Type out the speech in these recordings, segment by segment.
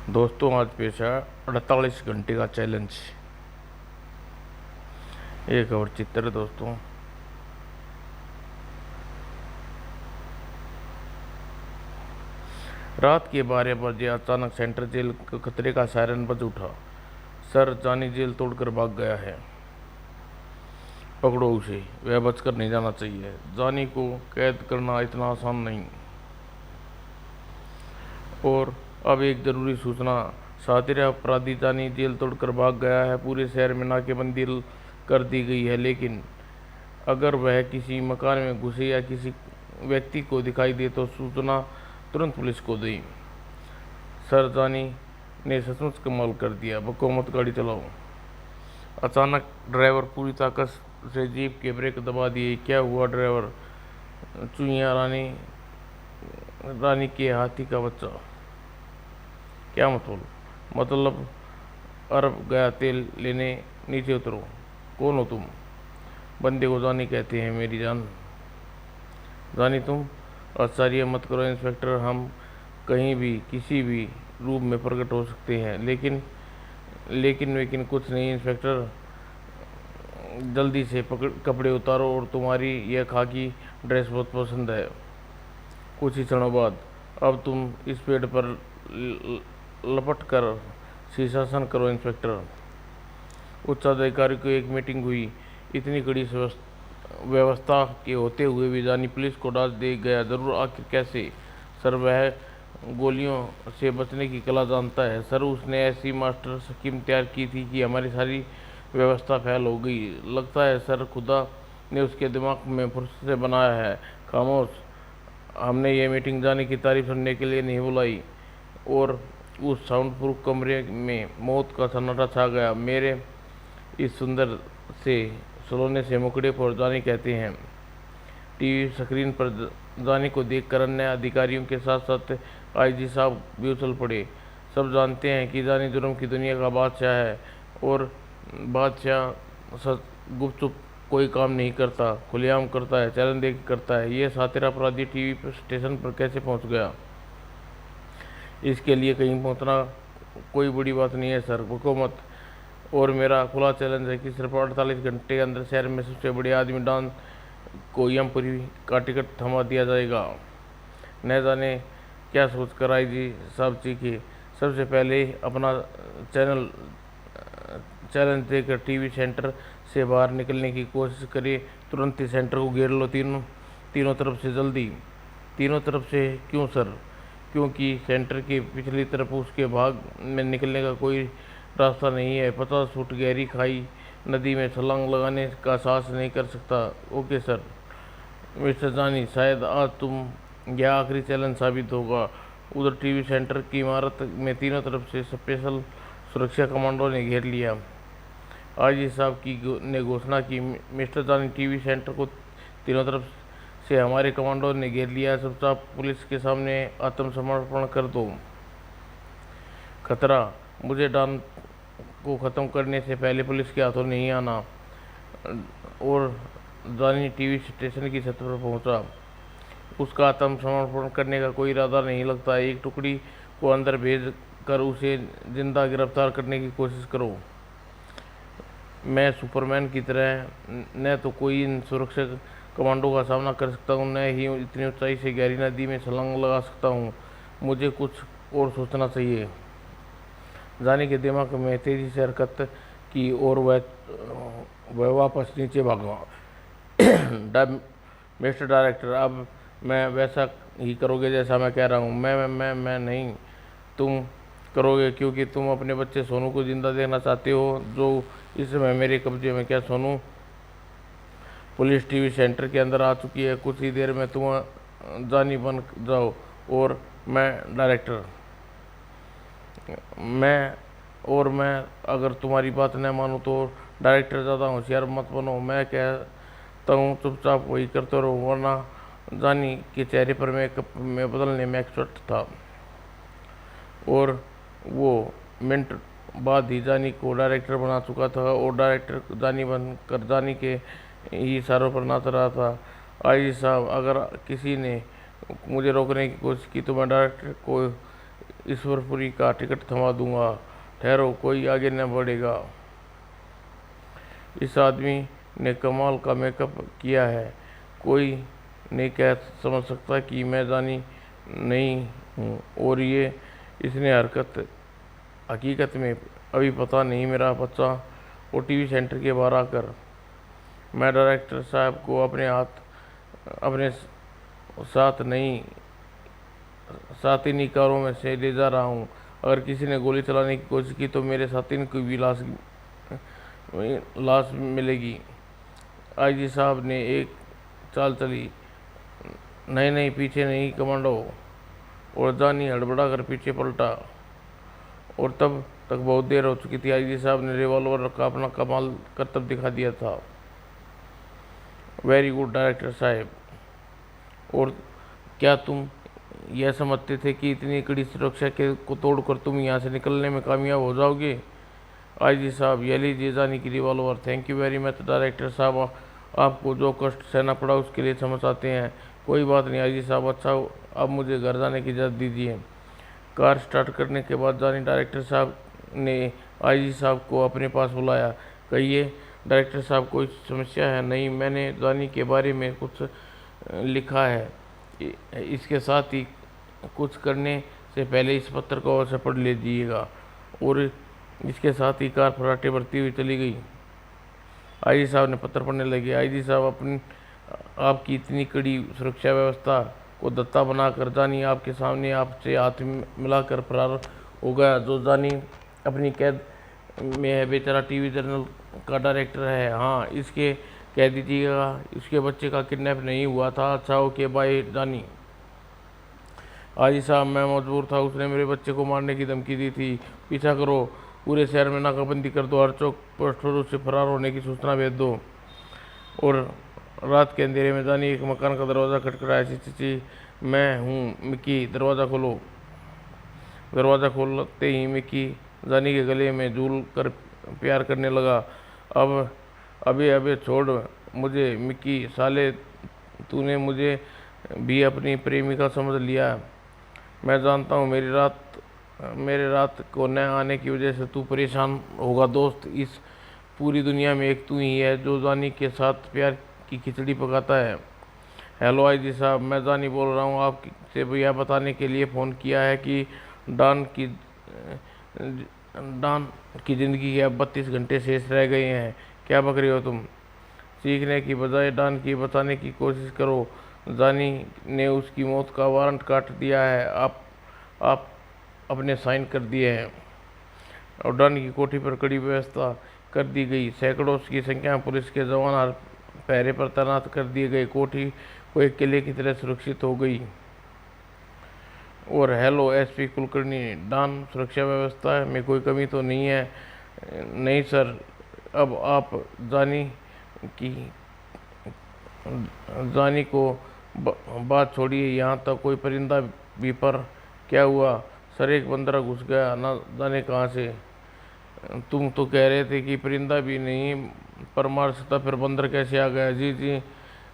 दोस्तों आज पेश है 48 घंटे का चैलेंज। एक और चित्र दोस्तों। रात के 12 बजे अचानक सेंट्रल जेल खतरे का सायरन बज उठा। सर, जानी जेल तोड़कर भाग गया है। पकड़ो उसे, वह बचकर नहीं जाना चाहिए। जानी को कैद करना इतना आसान नहीं। और अब एक जरूरी सूचना, सातिरा अपराधी जानी जेल तोड़कर भाग गया है। पूरे शहर में नाकेबंदी कर दी गई है, लेकिन अगर वह किसी मकान में घुसे या किसी व्यक्ति को दिखाई दे तो सूचना तुरंत पुलिस को दें। सर, जानी ने सचमुच कमाल कर दिया। बको मत, गाड़ी चलाओ। अचानक ड्राइवर पूरी ताकत से जीप के ब्रेक दबा दिए। क्या हुआ ड्राइवर? चुईया रानी रानी के हाथी का बच्चा। क्या मतलब अरब गया तेल लेने, नीचे उतरो। कौन हो तुम? बंदे को जानी कहते हैं मेरी जान। जानी तुम? आश्चर्य मत करो इंस्पेक्टर, हम कहीं भी किसी भी रूप में प्रकट हो सकते हैं। लेकिन कुछ नहीं इंस्पेक्टर, जल्दी से कपड़े उतारो और तुम्हारी यह खाकी ड्रेस बहुत पसंद है। कुछ ही क्षणों बाद अब तुम इस पेड़ पर लपट कर शीर्षासन करो इंस्पेक्टर। उच्चाधिकारी की एक मीटिंग हुई। इतनी कड़ी व्यवस्था के होते हुए भी जानी पुलिस को डांट दे गया। जरूर, आखिर कैसे? सर, वह गोलियों से बचने की कला जानता है। सर, उसने ऐसी मास्टर स्कीम तैयार की थी कि हमारी सारी व्यवस्था फेल हो गई। लगता है सर, खुदा ने उसके दिमाग में फुर्सत से बनाया है। खामोश, हमने ये मीटिंग जानी की तारीफ सुनने के लिए नहीं बुलाई। और उस साउंड प्रूफ कमरे में मौत का सन्नाटा छा गया। मेरे इस सुंदर से सलोने से मुकड़े पर जानी कहते हैं। टीवी स्क्रीन पर जानी को देखकर अन्य अधिकारियों के साथ साथ आईजी साहब भी उछल पड़े। सब जानते हैं कि जानी जुर्म की दुनिया का बादशाह है, और बादशाह सच गुपचुप कोई काम नहीं करता, खुलेआम करता है, चैलेंज देकर करता है। ये सातिरा अपराधी टीवी स्टेशन पर कैसे पहुंच गया? इसके लिए कहीं पहुंचना कोई बड़ी बात नहीं है सर, हुकूमत। और मेरा खुला चैलेंज है कि सिर्फ 48 घंटे के अंदर शहर में सबसे बड़े आदमी डॉन को यमपुरी का टिकट थमा दिया जाएगा। न जाने क्या सोच कर आईजी साहब चीखे। सबसे पहले अपना चैलेंज देकर टीवी सेंटर से बाहर निकलने की कोशिश करिए। तुरंत ही सेंटर को घेर लो, तीनों तरफ से, जल्दी। तीनों तरफ से क्यों सर? क्योंकि सेंटर की पिछली तरफ उसके भाग में निकलने का कोई रास्ता नहीं है। 50 फुट गहरी खाई नदी में छलांग लगाने का साहस नहीं कर सकता। Okay sir. मिस्टर जानी, शायद आज यह आखिरी चैलेंज साबित होगा। उधर टीवी सेंटर की इमारत में तीनों तरफ से स्पेशल सुरक्षा कमांडो ने घेर लिया। आईजी साहब ने घोषणा की, मिस्टर जानी, टीवी सेंटर को तीनों तरफ से हमारे कमांडो ने घेर लिया। चुपचाप पुलिस के सामने आत्मसमर्पण कर दो। खतरा, मुझे डॉन को ख़त्म करने से पहले पुलिस के हाथों नहीं आना। और जानी टीवी स्टेशन की छत पर पहुंचा। उसका आत्मसमर्पण करने का कोई इरादा नहीं लगता। एक टुकड़ी को अंदर भेज कर उसे जिंदा गिरफ्तार करने की कोशिश करो। मैं सुपरमैन की तरह न तो कोई इन सुरक्षा कमांडो का सामना कर सकता हूँ, न ही इतनी ऊंचाई से गहरी नदी में छलांग लगा सकता हूँ। मुझे कुछ और सोचना चाहिए। जानी के दिमाग में तेजी से हरकत की और वह वापस नीचे भागा। मिस्टर डायरेक्टर, अब मैं वैसा ही करोगे जैसा मैं कह रहा हूँ? मैं नहीं, तुम करोगे, क्योंकि तुम अपने बच्चे सोनू को जिंदा देखना चाहते हो, जो इस समय मेरे कब्जे में। क्या सोनू? पुलिस टीवी सेंटर के अंदर आ चुकी है। कुछ ही देर में तुम जानी बन जाओ। और मैं डायरेक्टर, मैं अगर तुम्हारी बात न मानूं तो डायरेक्टर, ज़्यादा होशियार मत बनो। मैं कहता हूँ चुपचाप वही करते रहो, वरना जानी के चेहरे पर मेकअप में बदलने में एक्सपर्ट था। और वो मिनट बाद ही जानी को डायरेक्टर बना चुका था, और डायरेक्टर जानी बनकर जानी के ही इशारों पर नाच रहा था। आईजी साहब, अगर किसी ने मुझे रोकने की कोशिश की तो मैं डायरेक्टर को ईश्वरपुरी का टिकट थमा दूंगा। ठहरो, कोई आगे न बढ़ेगा। इस आदमी ने कमाल का मेकअप किया है। कोई नहीं कह समझ सकता कि मैं जानी नहीं हूँ, और ये इसने हकीकत में अभी पता नहीं मेरा बच्चा। वो टीवी सेंटर के बाहर आकर मैं डायरेक्टर साहब को अपने साथ इन्हीं कारों में से ले जा रहा हूँ। अगर किसी ने गोली चलाने की कोशिश की तो मेरे साथ इनकी भी लाश मिलेगी। आईजी साहब ने एक चाल चली। नहीं नहीं, पीछे नहीं कमांडो। और जानी हड़बड़ा कर पीछे पलटा, और तब तक बहुत देर हो चुकी थी। आईजी साहब ने रिवॉल्वर का अपना कमाल करतब दिखा दिया था। वेरी गुड डायरेक्टर साहब। और क्या तुम यह समझते थे कि इतनी कड़ी सुरक्षा के को तोड़कर तुम यहाँ से निकलने में कामयाब हो जाओगे? आईजी साहब, ये लीजिए जानी की revolver. Thank you very much director साहब। आपको जो कष्ट सहना पड़ा उसके लिए क्षमा चाहते हैं। कोई बात नहीं आईजी साहब। अच्छा, अब मुझे घर जाने की इजाज़त दीजिए। कार स्टार्ट करने के बाद जानी डायरेक्टर साहब ने आईजी साहब को अपने पास बुलाया। कहिए डायरेक्टर साहब, कोई समस्या है? नहीं, मैंने जानी के बारे में कुछ लिखा है। इसके साथ ही कुछ करने से पहले इस पत्र को अवश्य पढ़ लीजिएगा। और इसके साथ ही कार फराटे बढ़ती हुई चली गई। आईजी साहब ने पत्र पढ़ने लगे। आईजी साहब, आपकी इतनी कड़ी सुरक्षा व्यवस्था को दत्ता बनाकर जानी आपके सामने आपसे हाथ मिलाकर फरार हो गया। जो जानी अपनी कैद में है, बेचारा टीवी चैनल का डायरेक्टर है। हाँ, इसके कह दीजिएगा इसके बच्चे का किडनैप नहीं हुआ था। अच्छा, ओके बाय जानी। आजी साहब, मैं मजबूर था। उसने मेरे बच्चे को मारने की धमकी दी थी। पीछा करो, पूरे शहर में नाकाबंदी कर दो, हर चौक पर से फरार होने की सूचना भेज दो। और रात के अंधेरे में जानी एक मकान का दरवाज़ा खटखटाया। ची, मैं हूँ मिक्की, दरवाज़ा खोलो। दरवाज़ा खोलते ही मिक्की जानी के गले में झूल कर प्यार करने लगा। अब अबे अबे छोड़ मुझे मिक्की, साले तूने मुझे भी अपनी प्रेमिका समझ लिया। मैं जानता हूँ मेरे रात को न आने की वजह से तू परेशान होगा दोस्त। इस पूरी दुनिया में एक तू ही है जो जानी के साथ प्यार की खिचड़ी पकाता है। हेलो आईजी साहब, मैं जानी बोल रहा हूँ। आपसे यह बताने के लिए फ़ोन किया है कि डॉन की ज़िंदगी के अब 32 घंटे शेष रह गए हैं। क्या बक रही हो तुम? सीखने की बजाय डॉन की बचाने की कोशिश करो। जानी ने उसकी मौत का वारंट काट दिया है। आप अपने साइन कर दिए हैं। और डॉन की कोठी पर कड़ी व्यवस्था कर दी गई। सैकड़ों की संख्या में पुलिस के जवान पहरे पर तैनात कर दिए गए। कोठी को एक किले की तरह सुरक्षित हो गई। और हेलो एसपी कुलकर्णी, डॉन सुरक्षा व्यवस्था में कोई कमी तो नहीं है? नहीं सर। अब आप जानी को बात छोड़िए, यहाँ तक कोई परिंदा भी पर क्या हुआ? सर, एक बंदर घुस गया, ना जाने कहाँ से। तुम तो कह रहे थे कि परिंदा भी नहीं पर मार सकता, फिर बंदर कैसे आ गया?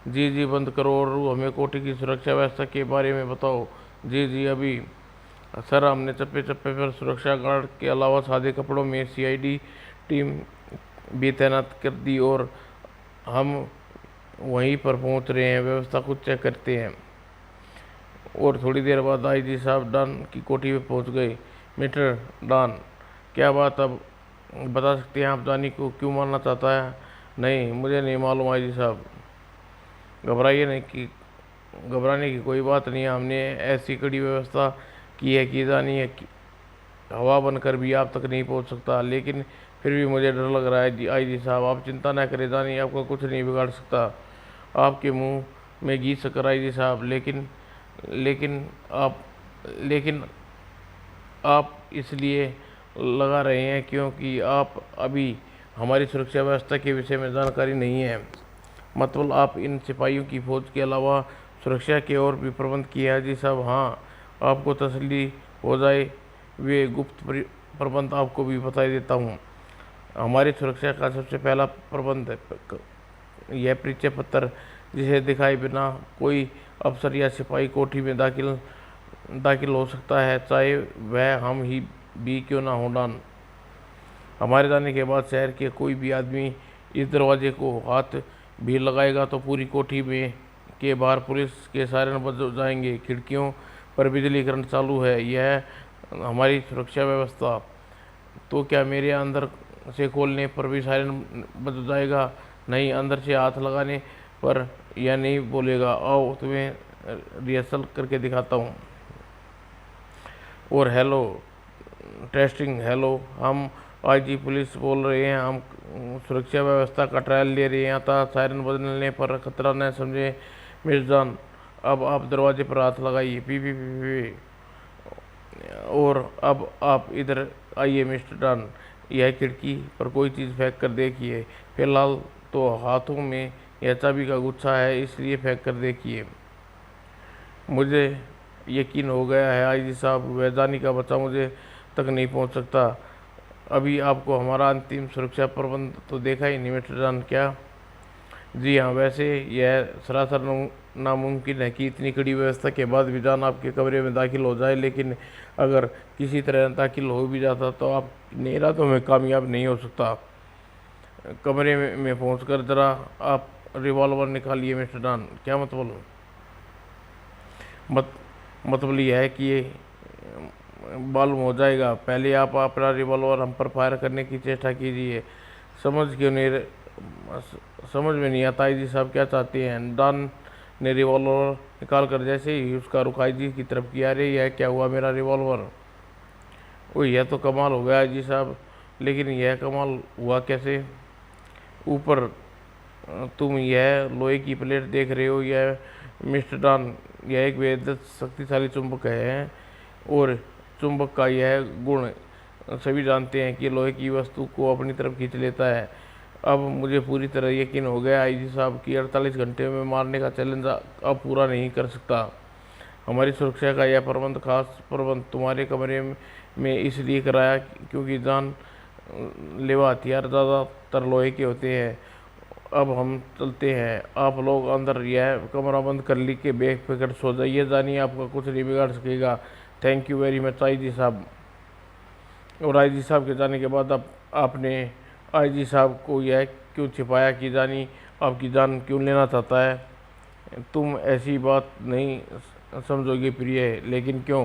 जी बंद करो और हमें कोठी की सुरक्षा व्यवस्था के बारे में बताओ। जी अभी। सर, हमने चप्पे चप्पे पर सुरक्षा गार्ड के अलावा सादे कपड़ों में सीआईडी टीम भी तैनात कर दी और हम वहीं पर पहुंच रहे हैं। व्यवस्था कुछ चेक करते हैं। और थोड़ी देर बाद आईजी साहब डॉन की कोठी में पहुंच गए। मिस्टर डॉन, क्या बात? अब बता सकते हैं आप जानी को क्यों मारना चाहता है? नहीं, मुझे नहीं मालूम आईजी साहब। घबराने की कोई बात नहीं है। हमने ऐसी कड़ी व्यवस्था की है कि जानी है कि हवा बनकर भी आप तक नहीं पहुंच सकता। लेकिन फिर भी मुझे डर लग रहा है आईजी साहब। आप चिंता न करें, जानी आपका कुछ नहीं बिगाड़ सकता। आपके मुंह में घी शक्कर आईजी साहब। लेकिन आप इसलिए लगा रहे हैं क्योंकि आप अभी हमारी सुरक्षा व्यवस्था के विषय में जानकारी नहीं है। मतलब आप इन सिपाहियों की फौज के अलावा सुरक्षा के और भी प्रबंध किए हैं? जी साहब, हाँ। आपको तसल्ली हो जाए, वे गुप्त प्रबंध आपको भी बता देता हूँ। हमारी सुरक्षा का सबसे पहला प्रबंध यह परिचय पत्र, जिसे दिखाए बिना कोई अफसर या सिपाही कोठी में दाखिल दाखिल हो सकता है, चाहे वह हम ही भी क्यों ना हो डॉन। हमारे जाने के बाद शहर के कोई भी आदमी इस दरवाजे को हाथ भी लगाएगा तो पूरी कोठी में के बाहर पुलिस के सायरन बज जाएंगे। खिड़कियों पर बिजली करंट चालू है, यह हमारी सुरक्षा व्यवस्था। तो क्या मेरे अंदर से खोलने पर भी सायरन बज जाएगा? नहीं, अंदर से हाथ लगाने पर यह नहीं बोलेगा। आओ तुम्हें रिहर्सल करके दिखाता हूँ। और हेलो, टेस्टिंग, हेलो, हम आईजी पुलिस बोल रहे हैं। हम सुरक्षा व्यवस्था का ट्रायल ले रहे हैं, था सायरन बजने पर खतरा न समझे मिस जॉन। अब आप दरवाजे पर हाथ लगाइए। P P P P. और अब आप इधर आइए मिस्टर डॉन, यह खिड़की पर कोई चीज़ फेंक कर देखिए। फिलहाल तो हाथों में यह चाबी का गुच्छा है, इसलिए फेंक कर देखिए। मुझे यकीन हो गया है आईजी साहब, वैधानिक का बच्चा मुझे तक नहीं पहुंच सकता। अभी आपको हमारा अंतिम सुरक्षा प्रबंध तो देखा ही नहीं मिस्टर जॉन, क्या? जी हाँ, वैसे यह सरासर नामुमकिन है कि इतनी कड़ी व्यवस्था के बाद भी जान आपके कमरे में दाखिल हो जाए, लेकिन अगर किसी तरह दाखिल हो भी जाता तो आप इरादों में कामयाब नहीं हो सकता। कमरे में पहुंचकर जरा आप रिवॉल्वर निकालिए मिस्टर डॉन। क्या मतलब? मत मतलब यह है कि ये मालूम हो जाएगा। पहले आप अपना रिवॉल्वर हम पर फायर करने की चेष्टा कीजिए। समझ क्यों नहीं समझ में नहीं आता आईजी साहब क्या चाहते हैं। डॉन ने रिवॉल्वर निकाल कर जैसे ही उसका रुख आईजी की तरफ किया। अरे यह क्या हुआ, मेरा रिवॉल्वर? ओ, यह तो कमाल हो गया आईजी साहब। लेकिन यह कमाल हुआ कैसे? ऊपर तुम यह लोहे की प्लेट देख रहे हो, यह मिस्टर डॉन, यह एक बेहद शक्तिशाली चुंबक है। और चुंबक का यह गुण सभी जानते हैं कि लोहे की वस्तु को अपनी तरफ खींच लेता है। अब मुझे पूरी तरह यकीन हो गया आईजी साहब कि 48 घंटे में मारने का चैलेंज अब पूरा नहीं कर सकता। हमारी सुरक्षा का यह प्रबंध, खास प्रबंध तुम्हारे कमरे में इसलिए कराया क्योंकि जान लेवा हथियार ज़्यादातर लोहे के होते हैं। अब हम चलते हैं, आप लोग अंदर यह कमरा बंद कर ली के बेफिक्र सो जाइए। जानिए, आपका कुछ नहीं बिगाड़ सकेगा। Thank you very much IG साहब। और आईजी साहब के जाने के बाद अब आपने आईजी साहब को यह क्यों छिपाया कि जानी आपकी जान क्यों लेना चाहता है? तुम ऐसी बात नहीं समझोगे प्रिय, लेकिन क्यों?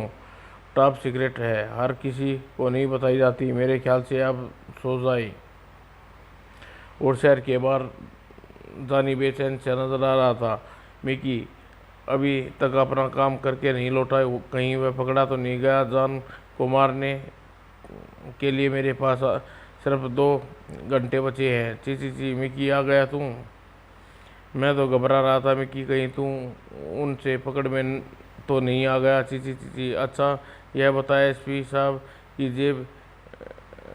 टॉप सीक्रेट है, हर किसी को नहीं बताई जाती। मेरे ख्याल से अब सो जाए। और शहर के बाहर जानी बेचैन से नजर आ रहा था। मिकी अभी तक अपना काम करके नहीं लौटा, कहीं वह पकड़ा तो नहीं गया? जान को मारने के लिए मेरे पास सिर्फ 2 घंटे बचे हैं। ची ची ची, मिकी आ गया तू? मैं तो घबरा रहा था मिकी, कहीं तू उनसे पकड़ में तो नहीं आ गया। ची ची ची ची। अच्छा, यह बताया एसपी साहब की जेब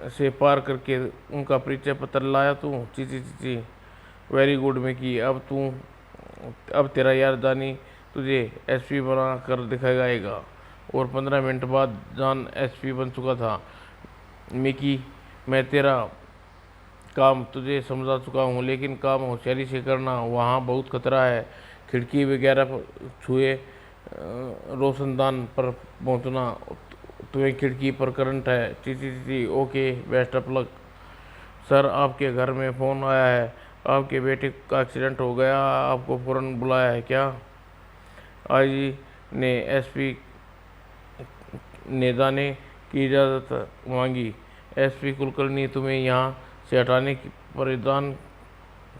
से पार करके उनका परिचय पत्र लाया तू? ची ची ची ची। वेरी गुड मिकी, अब तेरा यार जानी तुझे एसपी बना कर दिखाएगा। और 15 मिनट बाद जान एसपी बन चुका था। मिकी, मैं तेरा काम तुझे समझा चुका हूँ, लेकिन काम होशियारी से करना, वहाँ बहुत खतरा है। खिड़की वगैरह छुए रोशनदान पर पहुँचना, तुम्हें खिड़की पर करंट है। T T T. Okay, best of luck. Sir, आपके घर में फ़ोन आया है, आपके बेटे का एक्सीडेंट हो गया, आपको फ़ौरन बुलाया है। क्या? आईजी ने एसपी ने जाने की इजाज़त मांगी। एसपी कुलकर्णी, तुम्हें यहाँ से हटाने की परिधान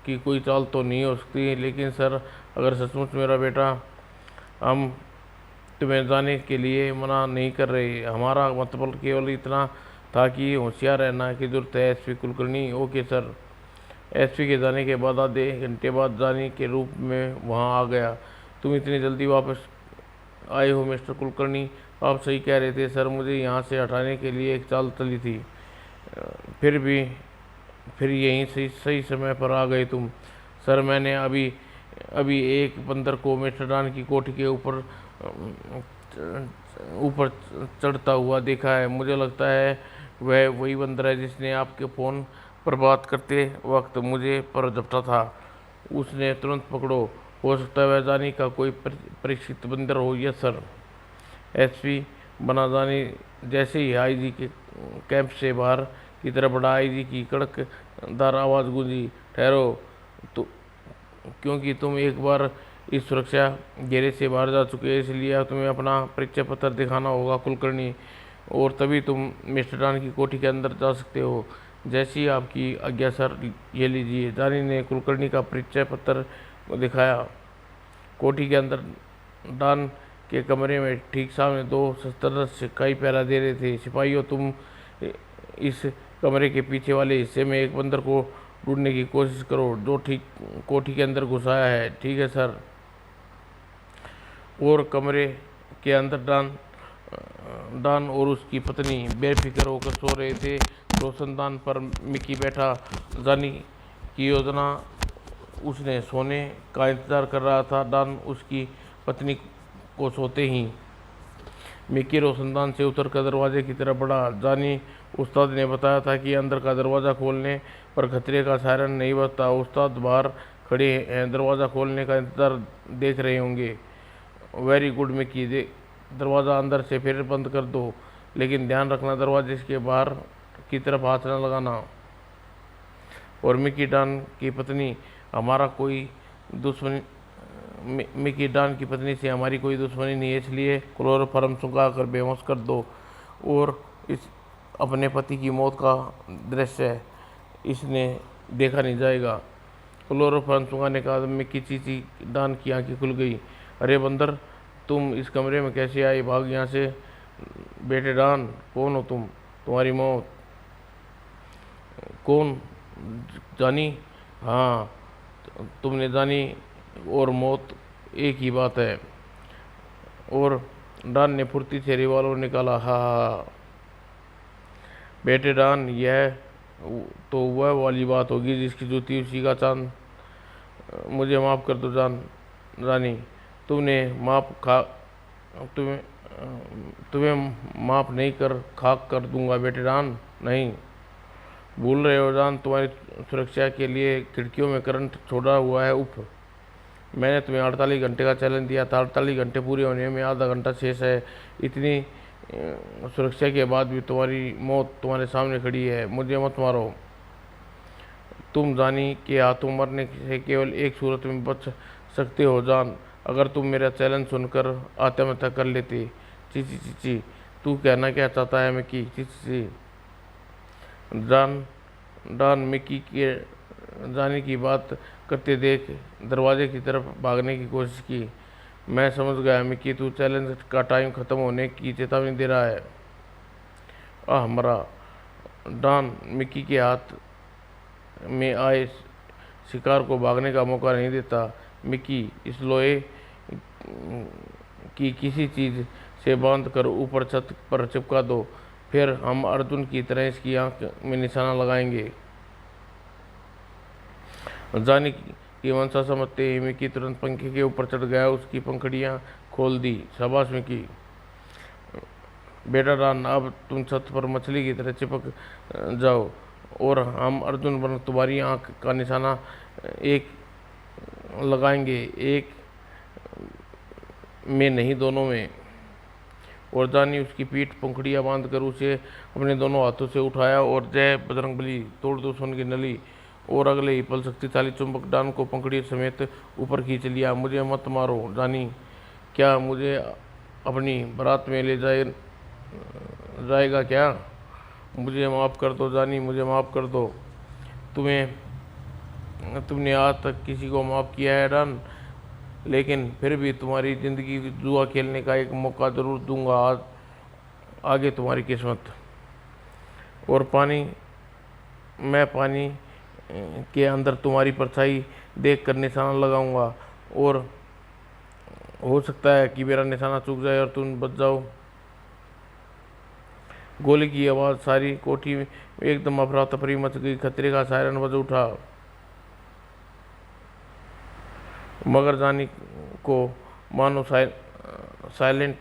की कोई चाल तो नहीं हो सकती, लेकिन सर, अगर सचमुच मेरा बेटा, हम तुम्हें जाने के लिए मना नहीं कर रहे, हमारा मतलब केवल इतना था कि होशियार रहना की जरूरत है SP Kulkarni. Okay sir. SP के जाने के बाद आधे घंटे बाद जानी के रूप में वहाँ आ गया। तुम इतनी जल्दी वापस आए हो मिस्टर कुलकर्णी? आप सही कह रहे थे सर, मुझे यहाँ से हटाने के लिए एक चाल चली थी। फिर यहीं सही सही समय पर आ गए तुम। सर, मैंने अभी अभी एक बंदर को मिस्टर डॉन की कोठी के ऊपर चढ़ता हुआ देखा है। मुझे लगता है वह वही बंदर है जिसने आपके फ़ोन पर बात करते वक्त मुझे पर झपटा था। उसने तुरंत पकड़ो। हो सकता है वह जानी का कोई परीक्षित बंदर हो। Yes sir. एसपी बना जानी जैसे ही आईजी के कैंप से बाहर की तरफ बढ़ा, आईजी की कड़कदार आवाज़ गूंजी, ठहरो, तो क्योंकि तुम एक बार इस सुरक्षा घेरे से बाहर जा चुके हैं, इसलिए अब तुम्हें अपना परिचय पत्र दिखाना होगा कुलकर्णी, और तभी तुम मिस्टर डॉन की कोठी के अंदर जा सकते हो। जैसी आपकी आज्ञा सर, ये लीजिए। जानी ने कुलकर्णी का परिचय पत्र दिखाया। कोठी के अंदर डॉन के कमरे में ठीक सामने दो सशस्त्र सिपाही पहरा दे रहे थे। सिपाहियों, तुम इस कमरे के पीछे वाले हिस्से में एक बंदर को ढूंढने की कोशिश करो जो ठीक कोठी के अंदर घुसाया है। ठीक है सर। और कमरे के अंदर डॉन और उसकी पत्नी बेफिक्र होकर सो रहे थे। रोशनदान पर मिकी बैठा जानी की योजना उसने सोने का इंतजार कर रहा था। डॉन उसकी पत्नी को सोते ही मिकी रोशनदान से उतरकर दरवाजे की तरफ बढ़ा। जानी उस्ताद ने बताया था कि अंदर का दरवाज़ा खोलने पर खतरे का सायरन नहीं बजता। उस्ताद बाहर खड़े हैं, दरवाज़ा खोलने का इंतज़ार देख रहे होंगे। वेरी गुड मिकी, दरवाज़ा अंदर से फिर बंद कर दो, लेकिन ध्यान रखना दरवाजे के बाहर की तरफ हाथ न लगाना। और मिकी डॉन की पत्नी हमारा कोई दुश्मनी मिकी डॉन की पत्नी से हमारी कोई दुश्मनी नहीं है, इसलिए क्लोरोफॉर्म सुखा कर बेहोश कर दो। और इस अपने पति की मौत का दृश्य इसने देखा नहीं जाएगा। क्लोरोफॉर्म सुखाने का मिकी चीची डॉन की आंखें खुल गई। अरे बंदर, तुम इस कमरे में कैसे आए? भाग यहाँ से। बेटे डॉन, कौन हो तुम? तुम्हारी मौत कौन? जानी? हाँ, तुमने जानी और मौत एक ही बात है। और डॉन ने फुर्ती से रिवॉल्वर निकाला। हाँ, बेटे डॉन, यह तो वह वाली बात होगी जिसकी जूती उसी का चांद। मुझे माफ़ कर दो रानी, तुम्हें तुम्हें माफ़ नहीं कर खाक कर दूंगा। बेटे डॉन, नहीं भूल रहे हो जान, तुम्हारी सुरक्षा के लिए खिड़कियों में करंट छोड़ा हुआ है। उफ, मैंने तुम्हें 48 घंटे का चैलेंज दिया था, 48 घंटे पूरे होने में आधा घंटा शेष है। इतनी सुरक्षा के बाद भी तुम्हारी मौत तुम्हारे सामने खड़ी है। मुझे मत मारो। तुम जानी के हाथों मरने से केवल एक सूरत में बच सकते हो जान, अगर तुम मेरा चैलेंज सुनकर आत्महत्या कर लेते। चीची चीची, तू कहना क्या चाहता है मिकी? चीची डॉन मिकी के जाने की बात करते देख दरवाजे की तरफ भागने की कोशिश की। मैं समझ गया मिकी, तू चैलेंज का टाइम खत्म होने की चेतावनी दे रहा है। आह मरा। डॉन मिकी के हाथ में आए शिकार को भागने का मौका नहीं देता। मिकी, इस लोहे की किसी चीज़ से बांध कर ऊपर छत पर चिपका दो, फिर हम अर्जुन की तरह इसकी आंख में निशाना लगाएंगे। जानी की मंशा समझते ही मिकी तुरंत पंखे के ऊपर चढ़ गया, उसकी पंखड़ियां खोल दी। शाबाश मिकी। बेटा डॉन, अब तुम छत पर मछली की तरह चिपक जाओ और हम अर्जुन बन तुम्हारी आंख का निशाना एक लगाएंगे, एक में नहीं, दोनों में। और जानी उसकी पीठ पंखुड़ियाँ बांधकर उसे अपने दोनों हाथों से उठाया और जय बजरंगबली, तोड़ दो सोन की नली। और अगले ही पल शक्तिशाली चुंबक डॉन को पंखुड़ी समेत ऊपर खींच लिया। मुझे मत मारो जानी, क्या मुझे अपनी बारात में ले जाएगा क्या? मुझे माफ़ कर दो जानी, मुझे माफ़ कर दो। तुमने आज तक किसी को माफ़ किया है डॉन, लेकिन फिर भी तुम्हारी ज़िंदगी जुआ खेलने का एक मौका ज़रूर दूंगा। आज आगे तुम्हारी किस्मत। और मैं पानी के अंदर तुम्हारी परछाई देख कर निशाना लगाऊंगा, और हो सकता है कि मेरा निशाना चूक जाए और तुम बच जाओ। गोली की आवाज़ सारी कोठी में एकदम अफरा तफरी मच गई। खतरे का सायरन बज उठा, मगर जानी को मानो साइलेंट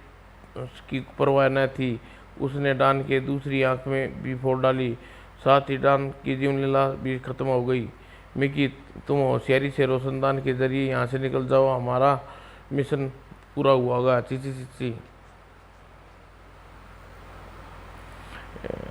की परवाह न थी। उसने डॉन के दूसरी आंख में भी फोड़ डाली, साथ ही डॉन की जीवन लीला भी खत्म हो गई। मिकी, तुम होशियारी से रोशनदान के जरिए यहाँ से निकल जाओ, हमारा मिशन पूरा हुआ होगा। चीची चीची।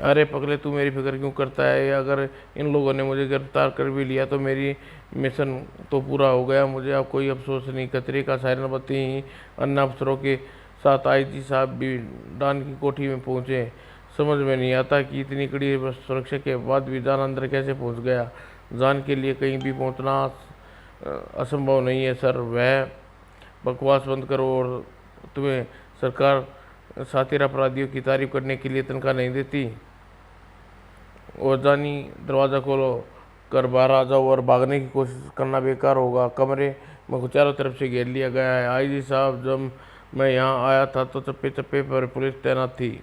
अरे पगले, तू मेरी फिक्र क्यों करता है? अगर इन लोगों ने मुझे गिरफ्तार कर भी लिया तो मेरी मिशन तो पूरा हो गया, मुझे अब कोई अफसोस नहीं। खतरे का सायरन बत्ती ही अन्य अफसरों के साथ आईजी साहब भी डॉन की कोठी में पहुंचे। समझ में नहीं आता कि इतनी कड़ी सुरक्षा के बाद भी डॉन अंदर कैसे पहुंच गया। जान के लिए कहीं भी पहुंचना असंभव नहीं है सर। वह बकवास बंद करो। और तुम्हें सरकार शातिर अपराधियों की तारीफ करने के लिए तनख्वाह नहीं देती? और जानी, दरवाज़ा खोलो, कर बाहर आ जाओ और भागने की कोशिश करना बेकार होगा। कमरे में चारों तरफ से घेर लिया गया है। आईजी साहब, जब मैं यहाँ आया था तो चप्पे चप्पे पर पुलिस तैनात थी।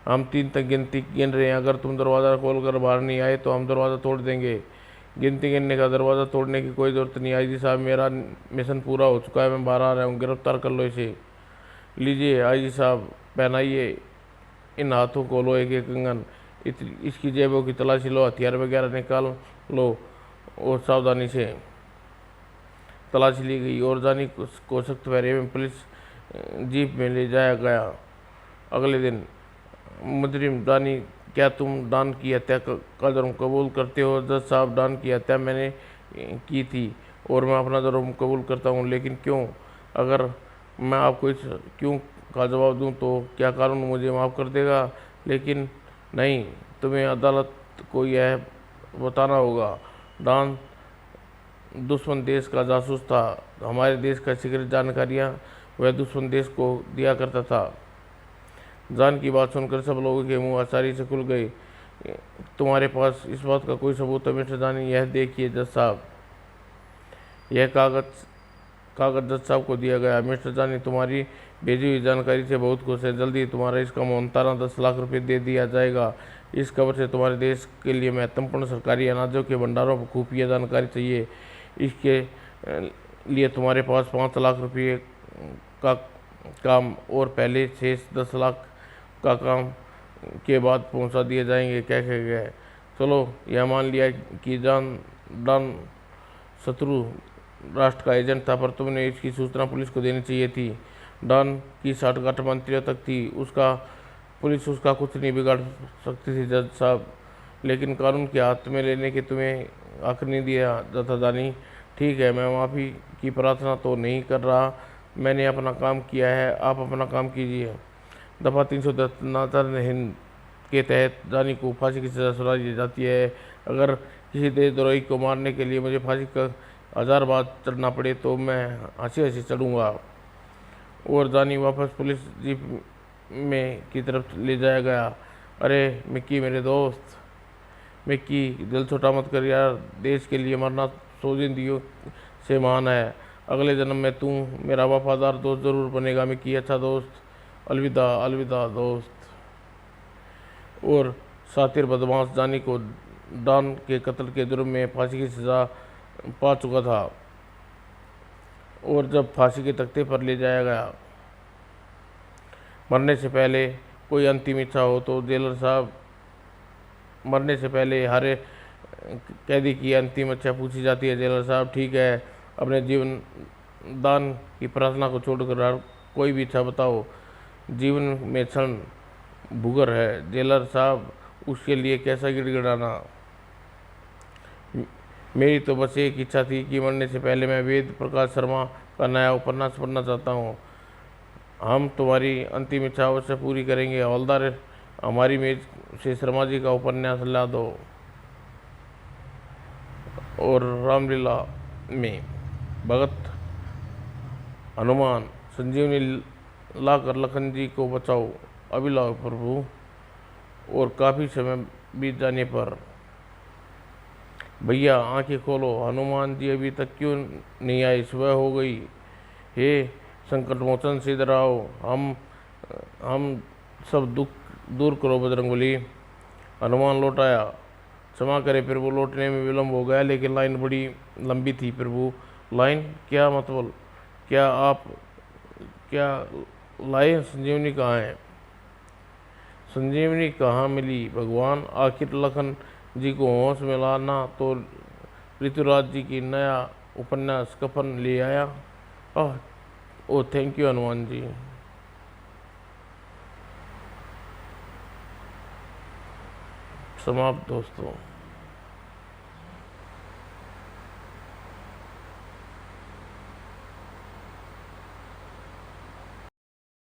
हम 3 तक गिनती गिन रहे हैं। अगर तुम दरवाज़ा खोल कर बाहर नहीं आए तो हम दरवाज़ा तोड़ देंगे। गिनती गिनने का, दरवाज़ा तोड़ने की कोई ज़रूरत नहीं। आईजी साहब, मेरा मिशन पूरा हो चुका है, मैं बाहर आ रहा हूँ। गिरफ्तार कर लो इसे। लीजिए आईजी साहब, पहनाइए इन हाथों को लोहे के कंगन। इसकी जेबों की तलाशी लो, हथियार वगैरह निकाल लो। और सावधानी से तलाशी ली गई और जानी को सख्त पहरे में पुलिस जीप में ले जाया गया। अगले दिन, मुजरिम जानी, क्या तुम डॉन की हत्या का जुर्म कबूल करते हो? जज साहब, डॉन की हत्या मैंने की थी और मैं अपना जुर्म कबूल करता हूँ। लेकिन क्यों? अगर मैं आपको इस क्यों का जवाब दूं तो क्या कानून मुझे माफ़ कर देगा? लेकिन नहीं, तुम्हें अदालत को यह बताना होगा। डॉन दुश्मन देश का जासूस था। हमारे देश का सीक्रेट जानकारियां वह दुश्मन देश को दिया करता था। जान की बात सुनकर सब लोगों के मुंह आसानी से खुल गए। तुम्हारे पास इस बात का कोई सबूत है मिस्टर जानी? यह देखिए जज साहब। यह कागज जज साहब को दिया गया। मिस्टर जानी, तुम्हारी भेजी हुई जानकारी से बहुत खुश है। जल्दी ही तुम्हारा इसका मोहताना 10 लाख रुपए दे दिया जाएगा। इस खबर से तुम्हारे देश के लिए महत्वपूर्ण सरकारी अनाजों के भंडारों पर खुफिया जानकारी चाहिए। इसके लिए तुम्हारे पास 5 लाख रुपये का काम और पहले शेष 10 लाख का काम के बाद पहुंचा दिए जाएंगे। क्या कह गए? चलो, यह मान लिया कि डॉन शत्रु राष्ट्र का एजेंट था, पर तुमने इसकी सूचना पुलिस को देनी चाहिए थी। डॉन की साठगांठ मंत्रियों तक थी। पुलिस उसका कुछ नहीं बिगाड़ सकती थी जज साहब। लेकिन कानून के हाथ में लेने के तुम्हें हक नहीं दिया जाता जानी। ठीक है, मैं माफ़ी की प्रार्थना तो नहीं कर रहा। मैंने अपना काम किया है, आप अपना काम कीजिए। दफ़ा 310 हिंद के तहत जानी को फांसी की सज़ा सुना दी जाती है। अगर किसी देशद्रोही को मारने के लिए मुझे फांसी का 1000 बार चढ़ना पड़े तो मैं हंसी हंसी चढ़ूँगा। और जानी वापस पुलिस जीप में की तरफ ले जाया गया। अरे मिक्की, मेरे दोस्त मिक्की, दिल छोटा मत कर यार। देश के लिए मरना 100 जिंदगियों से महान है। अगले जन्म में तू मेरा वफादार दोस्त ज़रूर बनेगा मिक्की। अच्छा दोस्त, अलविदा अलविदा दोस्त। और शातिर बदमाश जानी को डॉन के कत्ल के जुर्म में फांसी की सज़ा पा चुका था। और जब फांसी के तख्ते पर ले जाया गया, मरने से पहले कोई अंतिम इच्छा हो तो जेलर साहब, मरने से पहले हर कैदी की अंतिम इच्छा पूछी जाती है। जेलर साहब, ठीक है, अपने जीवन दान की प्रार्थना को छोड़कर हर कोई भी इच्छा बताओ। जीवन में क्षण भूगर है जेलर साहब, उसके लिए कैसा गिड़गिड़ाना। मेरी तो बस एक इच्छा थी कि मरने से पहले मैं वेद प्रकाश शर्मा का नया उपन्यास पढ़ना चाहता हूँ। हम तुम्हारी अंतिम इच्छा अवश्य पूरी करेंगे। हवलदार, हमारी मेज से शर्मा जी का उपन्यास ला दो। और रामलीला में भगत हनुमान संजीवनी लाकर लखन जी को बचाओ। अभी लाओ प्रभु। और काफ़ी समय बीत जाने पर, भैया आंखें खोलो, हनुमान जी अभी तक क्यों नहीं आए? सुबह हो गई। हे संकट मोचन सिद्ध आओ, हम सब दुख दूर करो बजरंगबली। हनुमान लौट आया। क्षमा करे प्रभु, लौटने में विलम्ब हो गया, लेकिन लाइन बड़ी लंबी थी प्रभु। लाइन? क्या मतलब? क्या लाइन? संजीवनी कहाँ है? संजीवनी कहाँ मिली भगवान? आखिर लखन जी को होश में लाना तो ऋतुराज जी की नया उपन्यास कफन ले आया। ओ थैंक यू हनुमान जी। समाप्त दोस्तों।